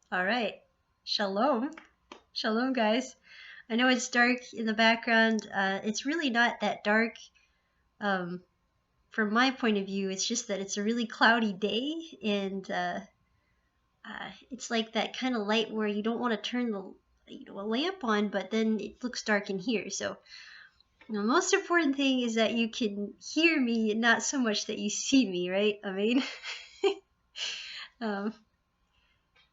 All right. Shalom. Shalom, guys. I know it's dark in the background. It's really not that dark. Um, from my point of view, it's just that it's a really cloudy day, and it's like that kind of light where you don't want to turn a lamp on, but then it looks dark in here. So the most important thing is that you can hear me, and not so much that you see me, right? I mean, um,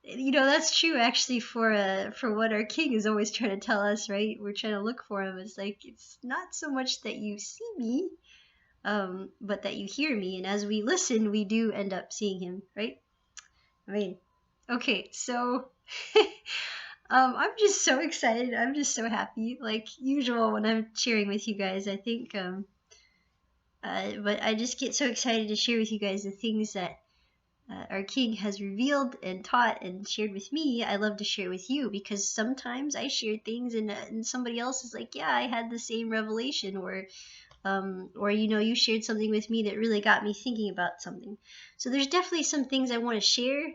that's true actually for what our king is always trying to tell us, right? We're trying to look for him. It's like it's not so much that you see me, but that you hear me, and as we listen, we do end up seeing him, right? I mean, okay, so I'm just so excited. I'm just so happy, like usual when I'm sharing with you guys. I think, but I just get so excited to share with you guys the things that our king has revealed and taught and shared with me. I love to share with you because sometimes I share things and somebody else is like, yeah, I had the same revelation, or you shared something with me that really got me thinking about something. So there's definitely some things I want to share,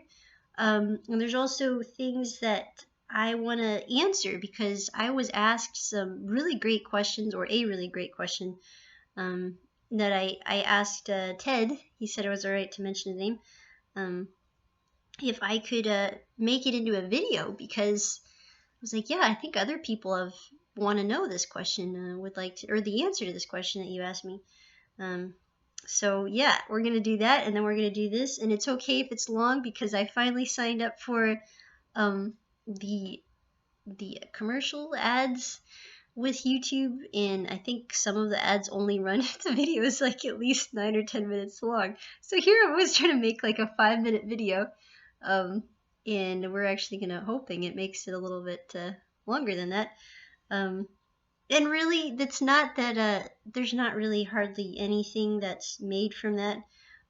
and there's also things that I want to answer because I was asked some really great questions, or a really great question, um, that I asked Ted. He said it was all right to mention his name. Um, if I could make it into a video, because I was like, yeah, I think other people have want to know this question, would like to, or the answer to this question that you asked me. Um, so yeah, we're gonna do that, and then we're gonna do this, and it's okay if it's long because I finally signed up for um, the commercial ads with YouTube, and I think some of the ads only run if the video is like at least 9 or 10 minutes long. So here I was trying to make like a 5 minute video, um, and we're actually gonna hoping it makes it a little bit longer than that. Um, and really, that's not that. There's not really hardly anything that's made from that.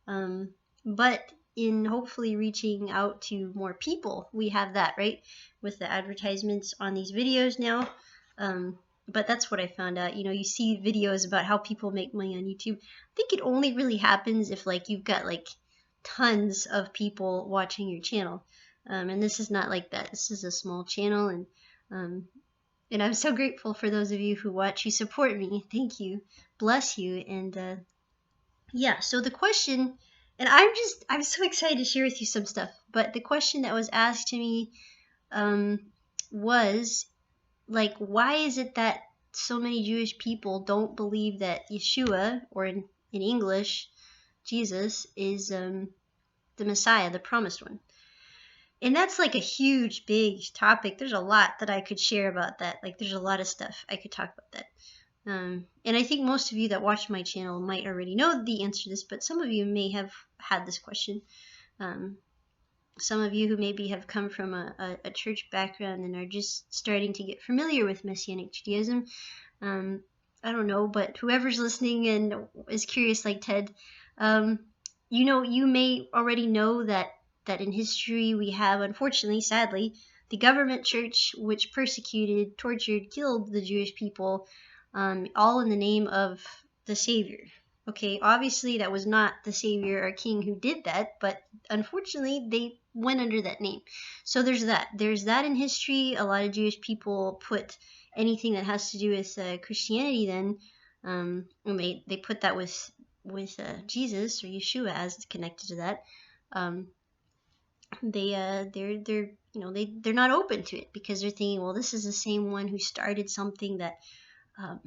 Um, but in hopefully reaching out to more people, we have that right with the advertisements on these videos now. Um, but that's what I found out. You see videos about how people make money on YouTube. I think it only really happens if like you've got like tons of people watching your channel. And this is not like that. This is a small channel, um, and I'm so grateful for those of you who watch, who support me. Thank you, bless you, and yeah. So the question, and I'm so excited to share with you some stuff. But the question that was asked to me um, was like, why is it that so many Jewish people don't believe that Yeshua, or in English, Jesus, is the Messiah, the promised one? And that's like a huge, big topic. There's a lot that I could share about that. Like, there's a lot of stuff I could talk about that. And I think most of you that watch my channel might already know the answer to this, but some of you may have had this question. Um, some of you who maybe have come from a church background and are just starting to get familiar with Messianic Judaism. I don't know, but whoever's listening and is curious like Ted, you may already know that in history we have, unfortunately, sadly, the government church which persecuted, tortured, killed the Jewish people, all in the name of the Savior. Okay, obviously that was not the Savior or King who did that, but unfortunately they went under that name. So there's that. There's that in history. A lot of Jewish people put anything that has to do with Christianity then, and they put that with Jesus or Yeshua as connected to that. Um, they're not open to it because they're thinking, well, this is the same one who started something um,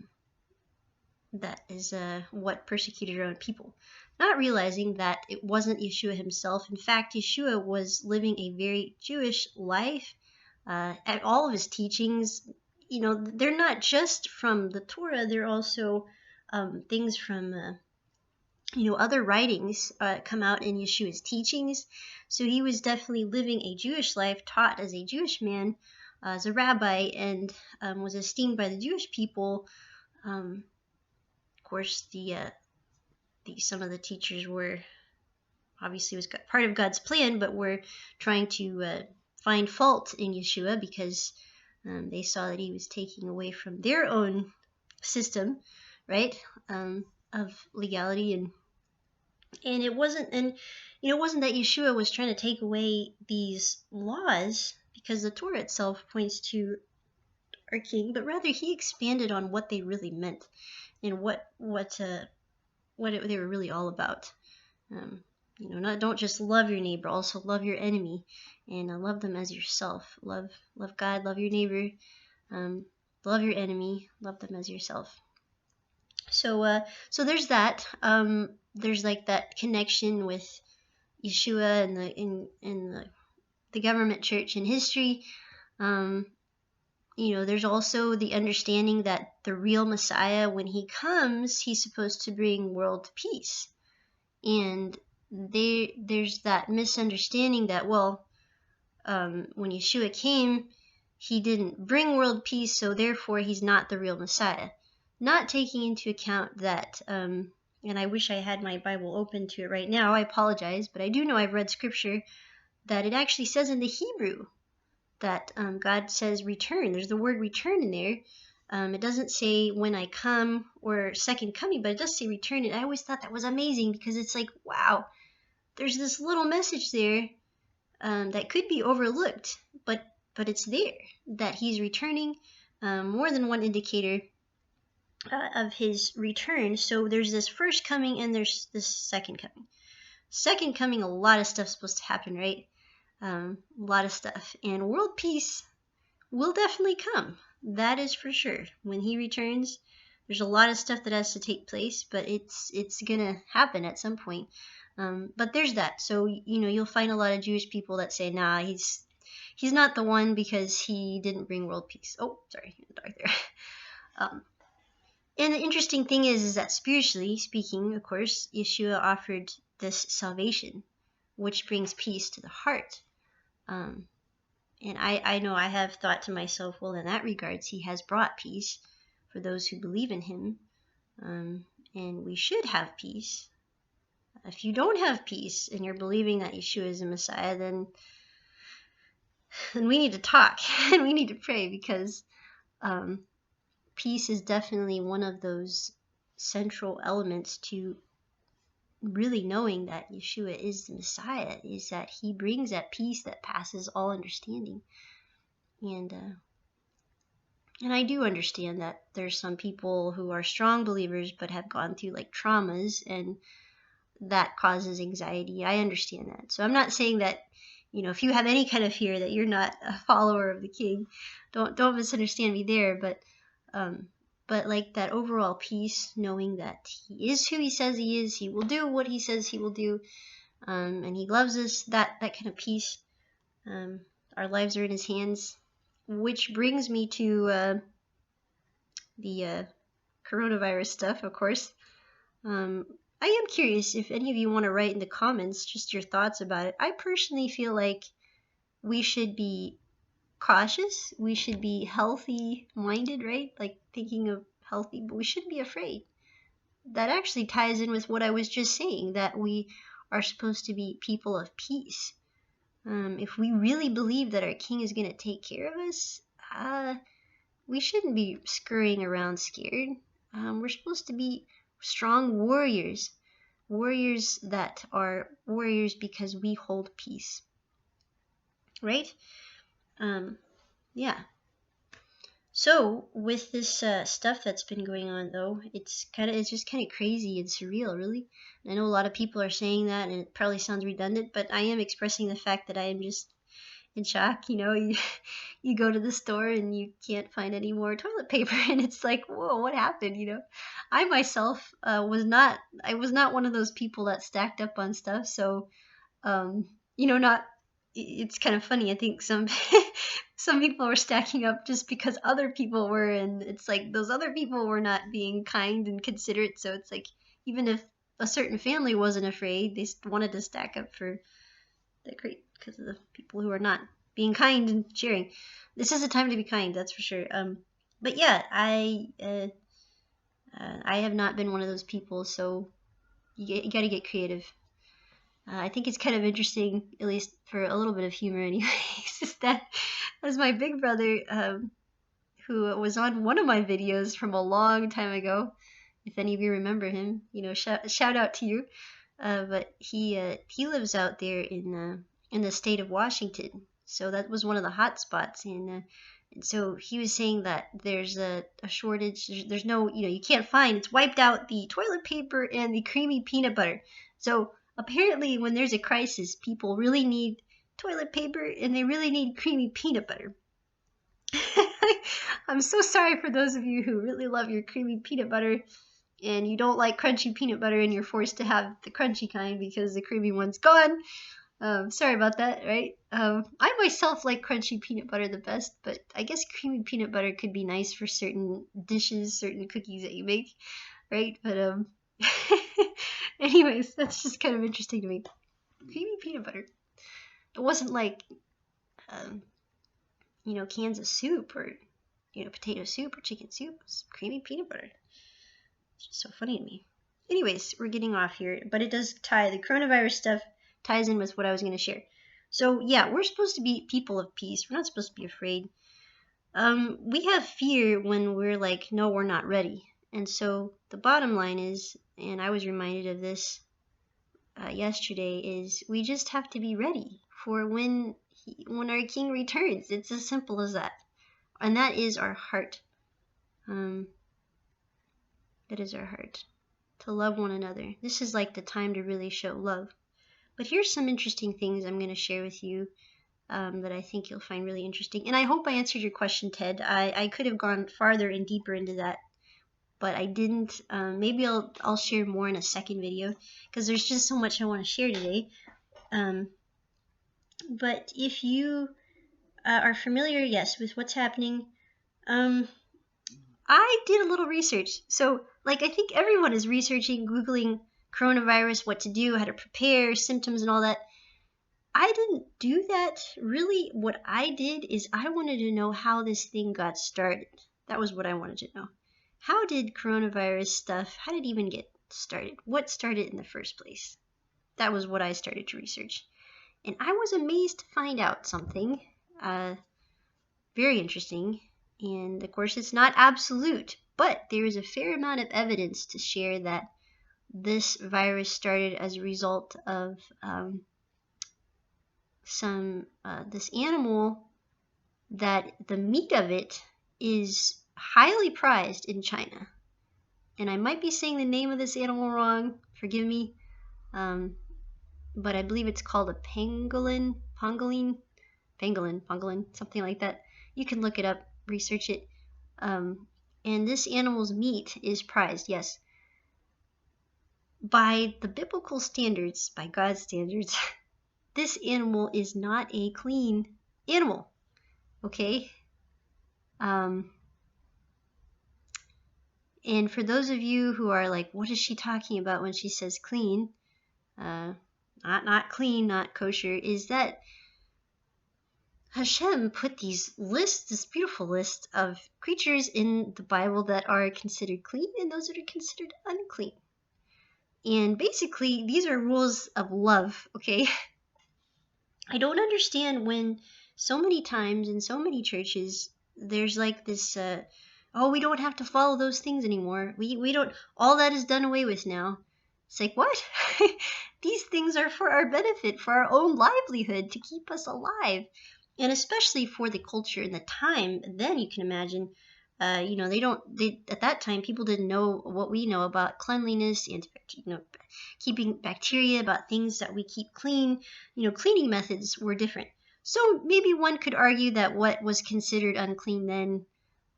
that is what persecuted our own people, not realizing that it wasn't Yeshua himself. In fact, Yeshua was living a very Jewish life. At all of his teachings, they're not just from the Torah, they're also things from other writings come out in Yeshua's teachings. So he was definitely living a Jewish life, taught as a Jewish man, as a rabbi, and was esteemed by the Jewish people. Of course, some of the teachers were obviously was part of God's plan, but were trying to find fault in Yeshua because they saw that he was taking away from their own system, right, of legality, and it wasn't, and it wasn't that Yshua was trying to take away these laws, because the Torah itself points to our King, but rather he expanded on what they really meant and what they were really all about. Don't just love your neighbor, also love your enemy, and love them as yourself. Love God, love your neighbor, love your enemy, love them as yourself. So there's that. There's like that connection with Yshua and the government church in history. There's also the understanding that the real Messiah, when he comes, he's supposed to bring world peace. And there's that misunderstanding that, when Yshua came, he didn't bring world peace, so therefore he's not the real Messiah. Not taking into account that, and I wish I had my Bible open to it right now, I apologize, but I do know I've read scripture that it actually says in the Hebrew that God says return. There's the word return in there. It doesn't say when I come or second coming, but it does say return. And I always thought that was amazing, because it's like, wow, there's this little message there that could be overlooked, but it's there, that he's returning. More than one indicator of his return. So there's this first coming and there's this second coming. Second coming, a lot of stuff's supposed to happen, right? A lot of stuff, and world peace will definitely come. That is for sure. When he returns, there's a lot of stuff that has to take place, but it's gonna happen at some point. But there's that. So you'll find a lot of Jewish people that say, nah, he's not the one because he didn't bring world peace. Oh, sorry, dark there. And the interesting thing is that spiritually speaking, of course, Yshua offered this salvation, which brings peace to the heart. And I know I have thought to myself, well, in that regards, he has brought peace for those who believe in him. And we should have peace. If you don't have peace and you're believing that Yshua is a Messiah, then we need to talk and we need to pray, because peace is definitely one of those central elements to really knowing that Yshua is the Messiah, is that he brings that peace that passes all understanding. And I do understand that there's some people who are strong believers but have gone through like traumas, and that causes anxiety. I understand that. So I'm not saying that, if you have any kind of fear that you're not a follower of the King, don't misunderstand me there, but like that overall peace, knowing that he is who he says he is, he will do what he says he will do, and he loves us, that kind of peace. Our lives are in his hands, which brings me to the coronavirus stuff, of course. I am curious if any of you want to write in the comments just your thoughts about it. I personally feel like we should be cautious. We should be healthy-minded, right? Like thinking of healthy, but we shouldn't be afraid. That actually ties in with what I was just saying, that we are supposed to be people of peace. If we really believe that our King is going to take care of us, we shouldn't be scurrying around scared. We're supposed to be strong warriors that are warriors because we hold peace, right? Yeah. So with this stuff that's been going on, though, it's just kind of crazy and surreal, really. I know a lot of people are saying that, and it probably sounds redundant, but I am expressing the fact that I am just in shock. You go to the store and you can't find any more toilet paper, and it's like, whoa, what happened? I myself was not one of those people that stacked up on stuff, so not. It's kind of funny. I think some people were stacking up just because other people were, and it's like those other people were not being kind and considerate. So it's like, even if a certain family wasn't afraid, they wanted to stack up for the great, because of the people who are not being kind and sharing. This is a time to be kind, that's for sure. But yeah, I have not been one of those people, so you got to get creative. I think it's kind of interesting, at least for a little bit of humor anyways, is that was my big brother, who was on one of my videos from a long time ago. If any of you remember him, shout out to you. but he lives out there in the state of Washington. So that was one of the hot spots, and so he was saying that there's a shortage. There's no, you can't find. It's wiped out the toilet paper and the creamy peanut butter. So apparently, when there's a crisis, people really need toilet paper and they really need creamy peanut butter. I'm so sorry for those of you who really love your creamy peanut butter and you don't like crunchy peanut butter and you're forced to have the crunchy kind because the creamy one's gone. Sorry about that, right? I myself like crunchy peanut butter the best, but I guess creamy peanut butter could be nice for certain dishes, certain cookies that you make, right? But anyways, that's just kind of interesting to me. Creamy peanut butter. It wasn't like, um, cans of soup or, potato soup or chicken soup. It was creamy peanut butter. It's just so funny to me. Anyways, we're getting off here, but it does tie. The coronavirus stuff ties in with what I was going to share. So yeah, we're supposed to be people of peace. We're not supposed to be afraid. We have fear when we're like, no, we're not ready. And so the bottom line is, and I was reminded of this yesterday, is we just have to be ready for when our King returns. It's as simple as that. And that is our heart. That is our heart. To love one another. This is like the time to really show love. But here's some interesting things I'm going to share with you that I think you'll find really interesting. And I hope I answered your question, Ted. I could have gone farther and deeper into that, but I didn't. Maybe I'll share more in a second video because there's just so much I want to share today. But if you are familiar, yes, with what's happening, I did a little research. So, I think everyone is researching, Googling coronavirus, what to do, how to prepare, symptoms, and all that. I didn't do that. Really, what I did is I wanted to know how this thing got started. That was what I wanted to know. How did coronavirus stuff, how did it even get started? What started in the first place? That was what I started to research. And I was amazed to find out something very interesting. And of course, it's not absolute, but there is a fair amount of evidence to share that this virus started as a result of this animal that the meat of it is highly prized in China. And I might be saying the name of this animal wrong, forgive me, but I believe it's called a pangolin, something like that. You can look it up, research it. And this animal's meat is prized, yes. By the biblical standards, by God's standards, this animal is not a clean animal, okay? And for those of you who are like, what is she talking about when she says clean? Not clean, not kosher, is that Hashem put this beautiful list of creatures in the Bible that are considered clean and those that are considered unclean. And basically, these are rules of love, okay? I don't understand when so many times in so many churches, there's like this, we don't have to follow those things anymore. We don't, all that is done away with now. It's like, what? These things are for our benefit, for our own livelihood, to keep us alive. And especially for the culture and the time, then you can imagine, at that time, people didn't know what we know about cleanliness and, keeping bacteria, about things that we keep clean. Cleaning methods were different. So maybe one could argue that what was considered unclean then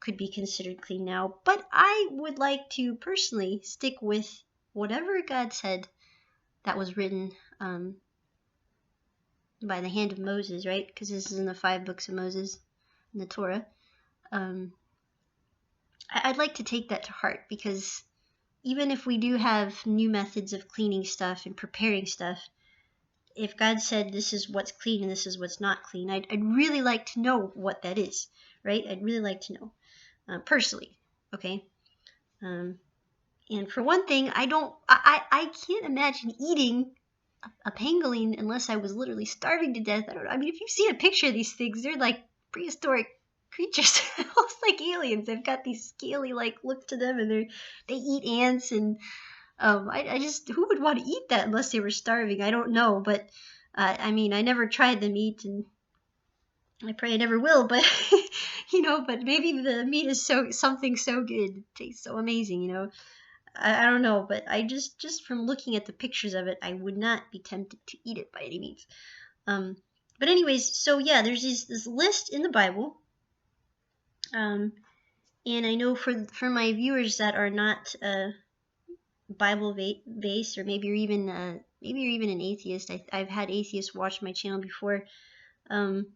could be considered clean now. But I would like to personally stick with whatever God said that was written by the hand of Moses, right? Because this is in the 5 books of Moses in the Torah. I'd like to take that to heart, because even if we do have new methods of cleaning stuff and preparing stuff, if God said this is what's clean and this is what's not clean, I'd really like to know what that is, right? I'd really like to know, personally, okay? And for one thing, I can't imagine eating a pangolin unless I was literally starving to death. I mean, if you've seen a picture of these things, they're like prehistoric creatures, almost like aliens. They've got these scaly like look to them, and they eat ants, and I just, who would want to eat that unless they were starving? I don't know, but I mean, I never tried the meat, and I pray I never will. But but maybe the meat is something so good, it tastes so amazing. I don't know, but I just from looking at the pictures of it, I would not be tempted to eat it by any means. Um, but anyways, so yeah, there's this list in the Bible. And I know for my viewers that are not Bible based, or maybe you're even an atheist. I've had atheists watch my channel before. Um,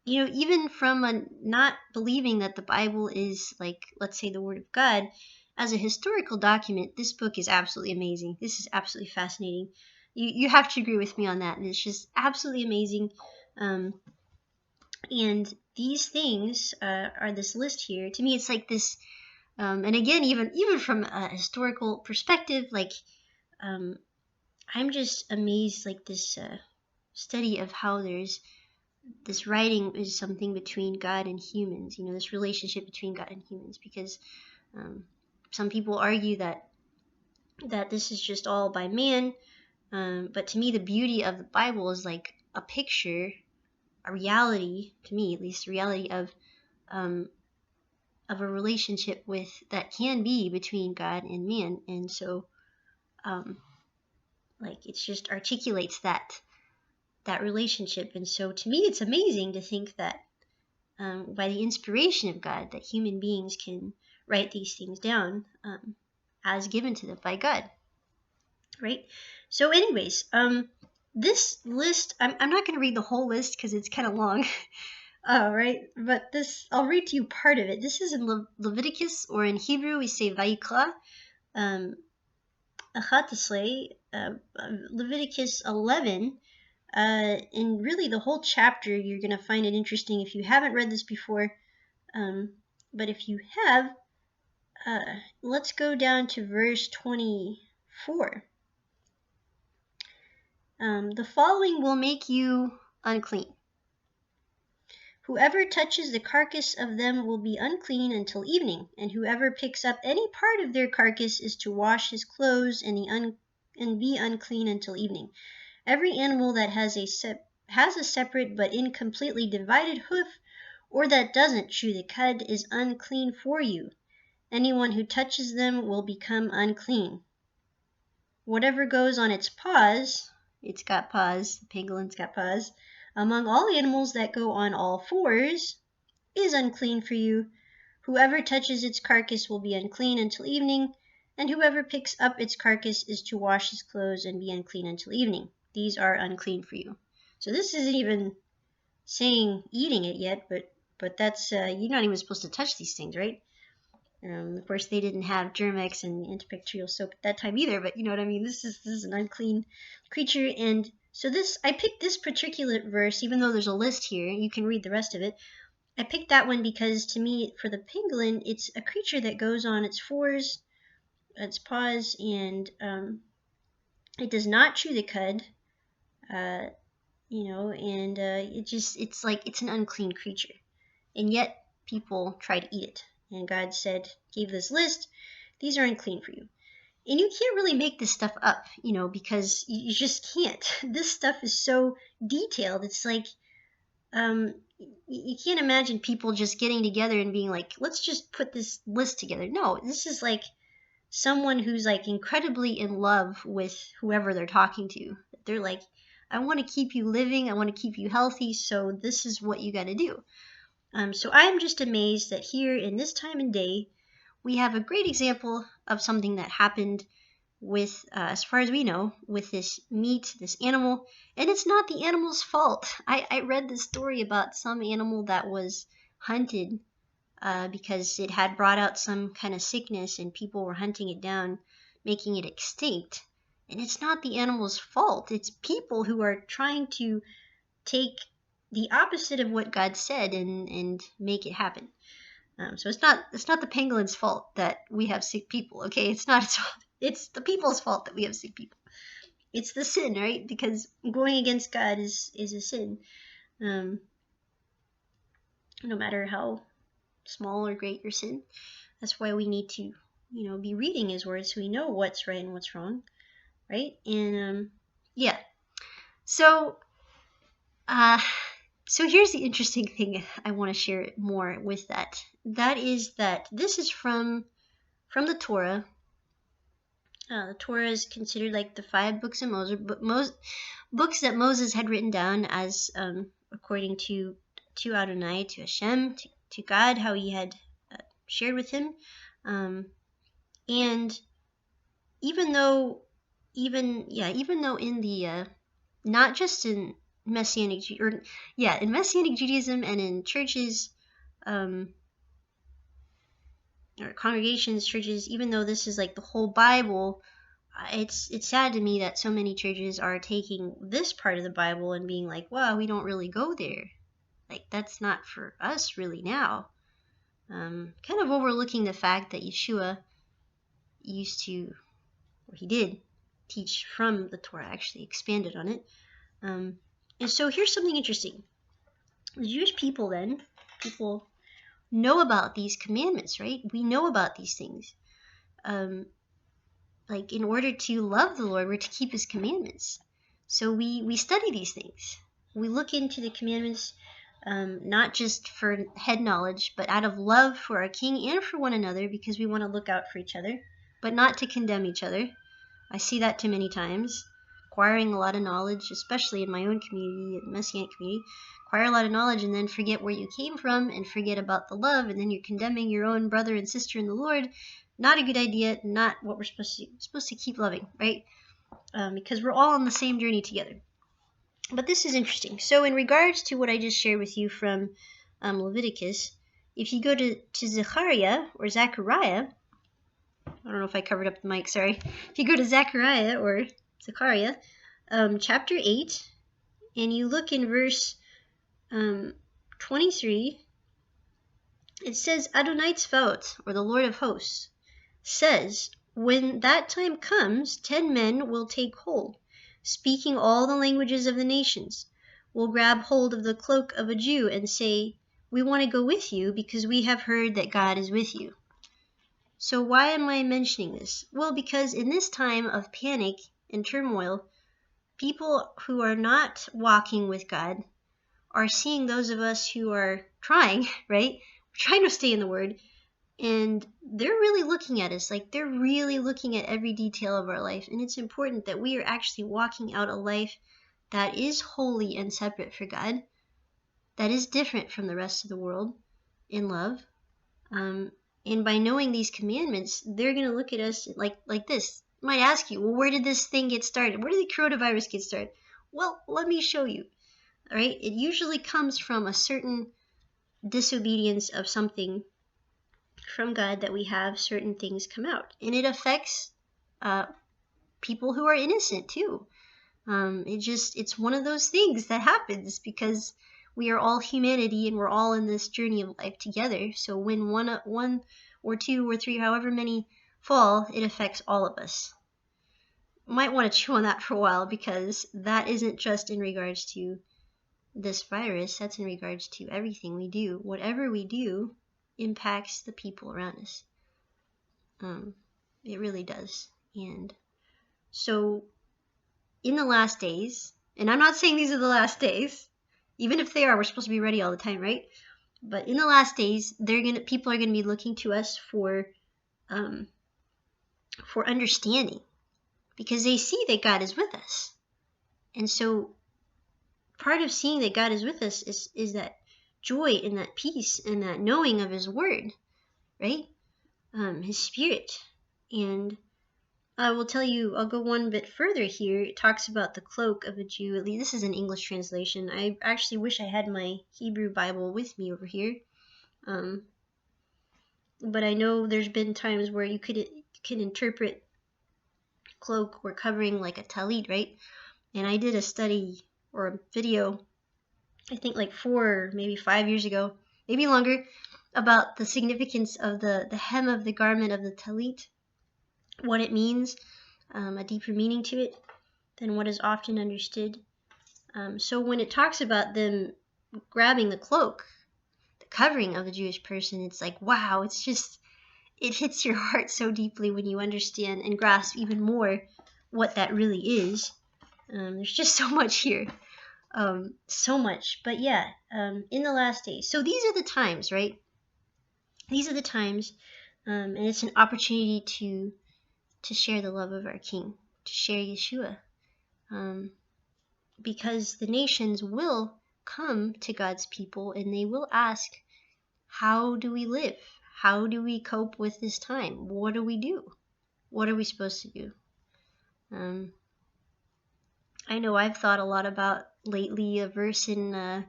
even from not believing that the Bible is, like, let's say, the Word of God, as a historical document, this book is absolutely amazing. This is absolutely fascinating. You have to agree with me on that, and it's just absolutely amazing. And these things are this list here. To me, it's like this. And again, even from a historical perspective, like, I'm just amazed, like, this study of how there's this writing is something between God and humans. This relationship between God and humans, because some people argue that this is just all by man. But to me, the beauty of the Bible is like a picture, a reality, to me at least, a reality of a relationship that can be between God and man. And so like, it just articulates that relationship. And so to me, it's amazing to think that by the inspiration of God, that human beings can write these things down as given to them by God, right? So anyways, this list, I'm not going to read the whole list because it's kind of long. Right, but I'll read to you part of it. This is in Leviticus, or in Hebrew we say Vayikra, Ahavat, Leviticus 11. And really, the whole chapter, you're going to find it interesting if you haven't read this before. But if you have, let's go down to verse 24. The following will make you unclean. Whoever touches the carcass of them will be unclean until evening, and whoever picks up any part of their carcass is to wash his clothes and be unclean until evening. Every animal that has a separate but incompletely divided hoof, or that doesn't chew the cud, is unclean for you. Anyone who touches them will become unclean. Whatever goes on its paws, it's got paws, the penguin's got paws, among all animals that go on all fours, is unclean for you. Whoever touches its carcass will be unclean until evening, and whoever picks up its carcass is to wash his clothes and be unclean until evening. These are unclean for you. So this isn't even saying eating it yet, but that's you're not even supposed to touch these things, right? Of course, they didn't have Germ-X and antibacterial soap at that time either, but you know what I mean. This is an unclean creature, and so I picked this particular verse, even though there's a list here. You can read the rest of it. I picked that one because, to me, for the penguin, it's a creature that goes on its fours, its paws, and it does not chew the cud. And it's like, it's an unclean creature, and yet people try to eat it. And God gave this list, these are unclean for you. And you can't really make this stuff up, because you just can't. This stuff is so detailed. It's like, you can't imagine people just getting together and being like, let's just put this list together. No, this is like someone who's like incredibly in love with whoever they're talking to. They're like, I want to keep you living, I want to keep you healthy, so this is what you got to do. So I am just amazed that here in this time and day, we have a great example of something that happened with, as far as we know, with this meat, this animal, and it's not the animal's fault. I read this story about some animal that was hunted because it had brought out some kind of sickness, and people were hunting it down, making it extinct. And it's not the animal's fault. It's people who are trying to take the opposite of what God said and make it happen. So it's not the penguin's fault that we have sick people. Okay, it's not its fault. It's the people's fault that we have sick people. It's the sin, right? Because going against God is a sin. No matter how small or great your sin. That's why we need to be reading his word so we know what's right and what's wrong, right? And yeah. So so here's the interesting thing I want to share more with that. That is that this is from the Torah. The Torah is considered like the 5 books of Moses, but most books that Moses had written down as according to Adonai, to Hashem, to God, how he had shared with him. And even though in the not just in Messianic in Messianic Judaism and in churches or congregations, churches, even though this is like the whole Bible, it's sad to me that so many churches are taking this part of the Bible and being like, well, we don't really go there. Like, that's not for us really now. Kind of overlooking the fact that Yshua he did teach from the Torah, actually expanded on it. And so here's something interesting. The Jewish people know about these commandments, right? We know about these things. Like, in order to love the Lord, we're to keep his commandments. So we study these things. We look into the commandments, not just for head knowledge, but out of love for our King and for one another, because we want to look out for each other, but not to condemn each other. I see that too many times. Acquiring a lot of knowledge, especially in my own community, the Messianic community, acquire a lot of knowledge and then forget where you came from and forget about the love, and then you're condemning your own brother and sister in the Lord. Not a good idea, not what we're supposed to keep loving, right? Because we're all on the same journey together. But this is interesting. So in regards to what I just shared with you from Leviticus, if you go to Zechariah or Zechariah, I don't know if I covered up the mic, sorry. If you go to Zechariah or Zechariah, chapter 8, and you look in verse 23, it says, Adonai Tzvaot, or the Lord of Hosts, says, when that time comes, 10 men will take hold, speaking all the languages of the nations, will grab hold of the cloak of a Jew and say, we want to go with you because we have heard that God is with you. So why am I mentioning this? Well, because in this time of panic and turmoil, people who are not walking with God are seeing those of us who are trying, right? We're trying to stay in the Word, and they're really looking at us, like they're really looking at every detail of our life. And it's important that we are actually walking out a life that is holy and separate for God, that is different from the rest of the world in love. And by knowing these commandments, they're going to look at us like this. Might ask you, well, where did this thing get started? Where did the coronavirus get started? Well, let me show you. All right, it usually comes from a certain disobedience of something from God that we have certain things come out, and it affects people who are innocent too. It's one of those things that happens because we are all humanity and we're all in this journey of life together. So when one or two or three, however many fall, it affects all of us. Might want to chew on that for a while, because that isn't just in regards to this virus, that's in regards to everything we do. Whatever we do impacts the people around us. It really does. And so in the last days, and I'm not saying these are the last days, even if they are, we're supposed to be ready all the time, right? But in the last days, people are gonna be looking to us for understanding, because they see that God is with us. And so part of seeing that God is with us is that joy and that peace and that knowing of his word, right? His spirit. And I will tell you, I'll go one bit further here. It talks about the cloak of a Jew. At least this is an English translation. I actually wish I had my Hebrew Bible with me over here. But I know there's been times where you can interpret cloak or covering like a talit, right? And I did a study or a video, I think like 4, maybe 5 years ago, maybe longer, about the significance of the hem of the garment of the talit, what it means, a deeper meaning to it than what is often understood. So when it talks about them grabbing the cloak, the covering of a Jewish person, it's like, wow, it's it hits your heart so deeply when you understand and grasp even more what that really is. There's just so much here. So much. But yeah, in the last days. So these are the times, right? These are the times, and it's an opportunity to share the love of our King, to share Yshua. Because the nations will come to God's people and they will ask, how do we live? How do we cope with this time? What do we do? What are we supposed to do? I know I've thought a lot about lately a verse in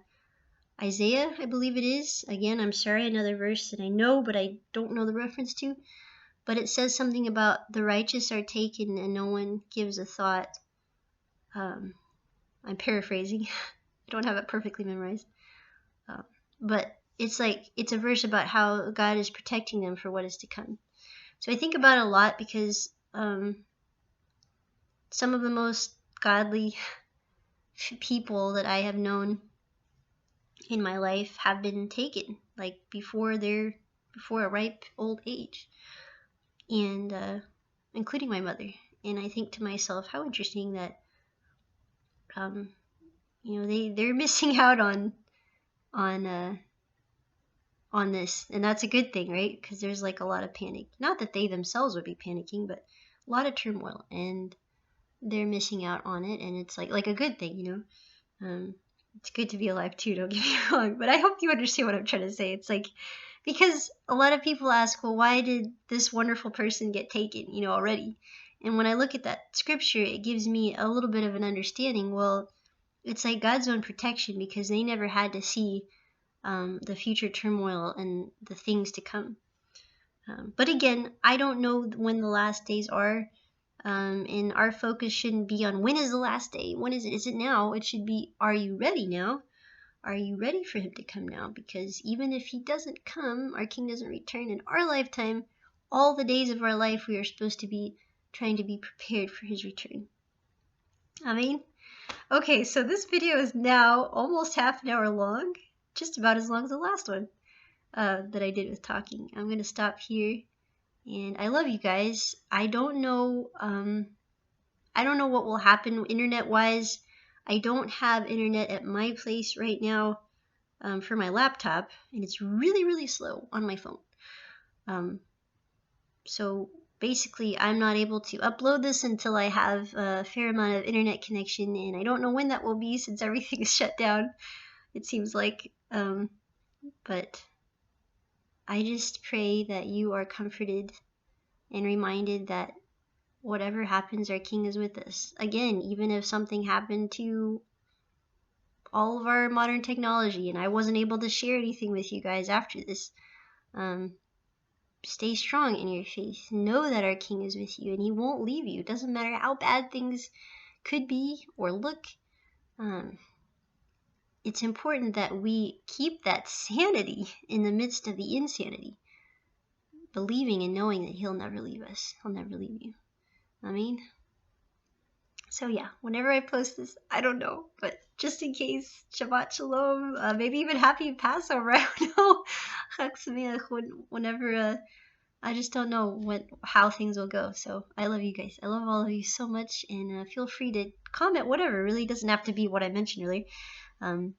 Isaiah, I believe it is. Again, I'm sorry, another verse that I know, but I don't know the reference to. But it says something about the righteous are taken and no one gives a thought. I'm paraphrasing. I don't have it perfectly memorized. But it's a verse about how God is protecting them for what is to come. So I think about it a lot because some of the most godly people that I have known in my life have been taken, like before a ripe old age, and including my mother. And I think to myself, how interesting that they're missing out on this, and that's a good thing, right? Because there's like a lot of panic. Not that they themselves would be panicking, but a lot of turmoil, and they're missing out on it, and it's like a good thing, It's good to be alive too, don't get me wrong, but I hope you understand what I'm trying to say. It's like, because a lot of people ask, well, why did this wonderful person get taken, already? And when I look at that scripture, it gives me a little bit of an understanding. Well, it's like God's own protection, because they never had to see the future turmoil and the things to come. But again, I don't know when the last days are. And our focus shouldn't be on when is the last day. When is it? Is it now? It should be, are you ready now? Are you ready for him to come now? Because even if he doesn't come, our King doesn't return in our lifetime, all the days of our life we are supposed to be trying to be prepared for his return. Amen. Okay, so this video is now almost half an hour long, just about as long as the last one that I did with talking. I'm going to stop here. And I love you guys. I don't know what will happen internet-wise. I don't have internet at my place right now for my laptop, and it's really, really slow on my phone. So basically, I'm not able to upload this until I have a fair amount of internet connection, and I don't know when that will be since everything is shut down, it seems like. But I just pray that you are comforted and reminded that whatever happens, our King is with us. Again, even if something happened to all of our modern technology and I wasn't able to share anything with you guys after this, stay strong in your faith. Know that our King is with you and he won't leave you. It doesn't matter how bad things could be or look. It's important that we keep that sanity in the midst of the insanity, believing and knowing that he'll never leave us. He'll never leave you. I mean, so yeah, whenever I post this, I don't know, but just in case, Shabbat Shalom, maybe even Happy Passover, I don't know, Chag Sameach, whenever, I just don't know how things will go. So I love you guys. I love all of you so much, and feel free to comment whatever. It really doesn't have to be what I mentioned earlier, and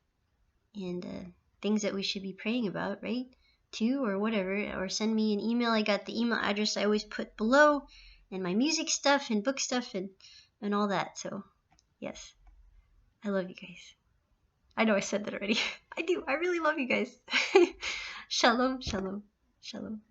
things that we should be praying about, right? Too, or whatever, or send me an email. I got the email address I always put below, and my music stuff and book stuff and all that. So yes, I love you guys. I know I said that already. I do. I really love you guys. Shalom, shalom, shalom.